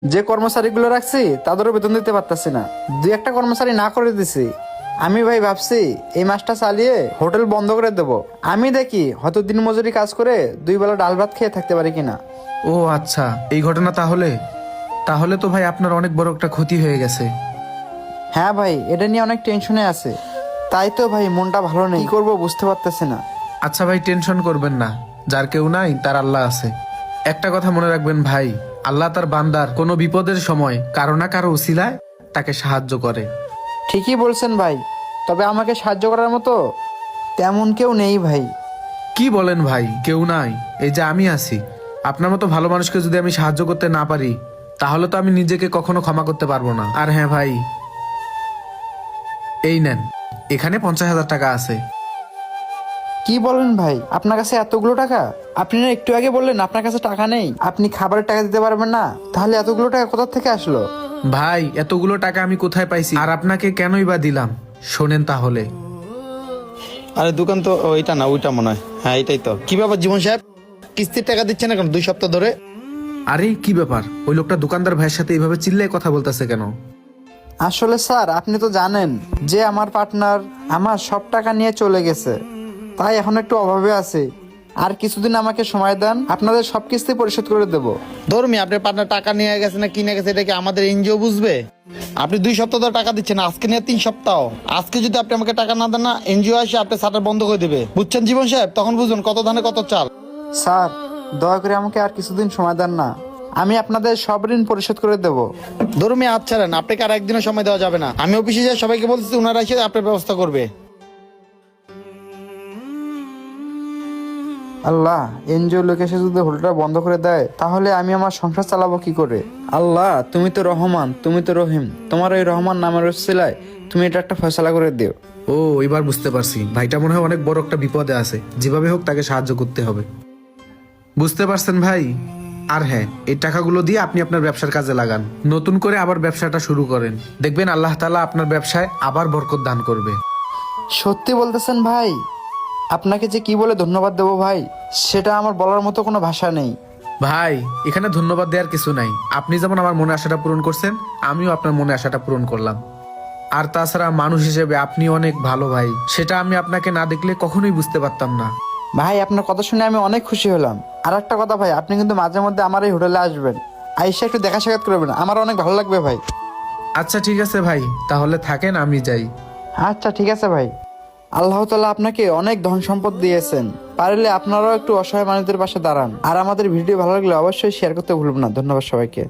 যে কর্মচারীগুলো রাখছি তাদেরও বেতন দিতে পারতাছি না, দুই একটা কর্মচারী না করে দিছি। আমি ভাই ভাবছি এই মাসটা চালিয়ে হোটেল বন্ধ করে দেব। আমি দেখি হয়তো দিনমজুরি কাজ করে দুই বেলা ডাল ভাত খেয়ে থাকতে পারি কিনা। ও আচ্ছা, এই ঘটনা তাহলে তাহলে তো ভাই আপনার অনেক বড় একটা ক্ষতি হয়ে গেছে। হ্যাঁ ভাই, এটা নিয়ে অনেক টেনশনে আছে, তাই তো ভাই মনটা ভালো নেই, কি করবো বুঝতে পারতেছি না। আচ্ছা ভাই, টেনশন করবেন না, যার কেউ নাই তার আল্লাহ আছে। একটা কথা মনে রাখবেন ভাই, আল্লাহ তার বান্দার কোনো বিপদের সময় কারো না কারো উসিলায় তাকে সাহায্য করে। ঠিকই বলছেন ভাই, তবে আমাকে সাহায্য করার মতো তেমন কেউ নেই ভাই। কি বলেন ভাই, কেউ নাই? এই যে আমি আছি। আপনার মতো ভালো মানুষকে যদি আমি সাহায্য করতে না পারি, তাহলে তো আমি নিজেকে কখনো ক্ষমা করতে পারবো না। আর হ্যাঁ ভাই, এই নেন, এখানে 50,000 টাকা আছে। কি বলেন ভাই, আপনার কাছে এতগুলো টাকা? আপনি না একটু আগে বললেন আপনার কাছে টাকা নেই, আপনি খাবারের টাকা দিতে পারবেন না, তাহলে এতগুলো টাকা কোথা থেকে আসলো? ভাই, এতগুলো টাকা আমি কোথায় পাইছি আর আপনাকে কেনই বা দিলাম, শোনেন তাহলে। আরে দোকান তো ওইটা না, ওইটা মনে হয়। হ্যাঁ এটাই তো। কি ব্যাপার জীবন সাহেব, কিস্তির টাকা দিচ্ছেন না কেন 2 সপ্তাহ ধরে? আরে কি ব্যাপার, ওই লোকটা দোকানদার ভাইয়ের সাথে এইভাবে চিল্লায় কথা বলতেছে কেন? আসলে স্যার, আপনি তো জানেন যে আমার পার্টনার আমার সব টাকা নিয়ে চলে গেছে, তাই এখন একটু অভাবে আছে। আর কিছুদিন আমাকে সময় দেন, আপনাদের সব কিস্তি পরিশোধ করে দেব। ধর্মী আপনার পার্টনার টাকা নিয়ে গেছে না কিনে গেছে, এটা কি আমাদের এনজিও বুঝবে? আপনি 2 সপ্তাহ ধরে টাকা দিচ্ছেন, আজকে নিয়ে 3 সপ্তাহ। আজকে যদি আপনি আমাকে টাকা না দেন না, এনজিও এসে আপনার শাটার বন্ধ করে দেবে, বুঝছেন জীবন সাহেব? তখন বুঝুন কত ধানে কত চাল। স্যার, দয়া করে আমাকে আর কিছুদিন সময় দেন না, আমি আপনাদের সব ঋণ পরিশোধ করে দেব। ধর্মী হাত ছাড়েন, আপনাকে আর একদিনও সময় দেওয়া যাবে না। আমি অফিসে যাই, সবাইকে বলতেছি, ওনারা এসে আপনার ব্যবস্থা করবে। আল্লাহ, এনজিও লোক এসে যদি হোটেলটা বন্ধ করে দেয়, তাহলে আমি আমার সংসার চালাবো কি করে? আল্লাহ, তুমি তো রহমান, তুমি তো রহিম, তোমার ওই রহমান নামের ওসিলায় তুমি এটা একটা ফয়সালা করে দিও। ও, এবার বুঝতে পারছি, ভাইটা মনে হয় অনেক বড় একটা বিপদে আছে, যেভাবে হোক তাকে সাহায্য করতে হবে। বুঝতে পারছেন ভাই? আর হ্যাঁ, এই টাকাগুলো দিয়ে আপনি আপনার ব্যবসার কাজে লাগান, নতুন করে আবার ব্যবসাটা শুরু করেন, দেখবেন আল্লাহ তাআলা আপনার ব্যবসায় আবার বরকত দান করবে। সত্যি বলতেছেন ভাই? আপনাকে যে কি বলে ধন্যবাদ দেবো ভাই, সেটা আমার বলার মতো কোনো ভাষা নেই। ভাই, এখানে ধন্যবাদ দেওয়ার কিছু নাই, আপনি যেমন আমার মনে আশাটা পূরণ করছেন, আমিও আপনার মনে আশাটা পূরণ করলাম। আর তাছাড়া মানুষ হিসেবে আপনি অনেক ভালো ভাই, সেটা আমি আপনাকে না দেখলে কখনোই বুঝতে পারতাম না। ভাই, আপনার কথা শুনে আমি অনেক খুশি হলাম। আর একটা কথা ভাই, আপনি কিন্তু মাঝে মধ্যে আমার এই হোটেলে আসবেন, আইসা একটু দেখা সাক্ষাৎ করবেন, আমার অনেক ভালো লাগবে ভাই। আচ্ছা ঠিক আছে ভাই, তাহলে থাকেন, আমি যাই। আচ্ছা ঠিক আছে ভাই। আল্লাহ তাআলা আপনাকে অনেক ধন সম্পদ দিয়েছেন, পারলে আপনারাও একটু অসহায় মানুষদের পাশে দাঁড়ান। আর আমাদের ভিডিও ভালো লাগলে অবশ্যই শেয়ার করতে ভুলবেন না। ধন্যবাদ সবাইকে।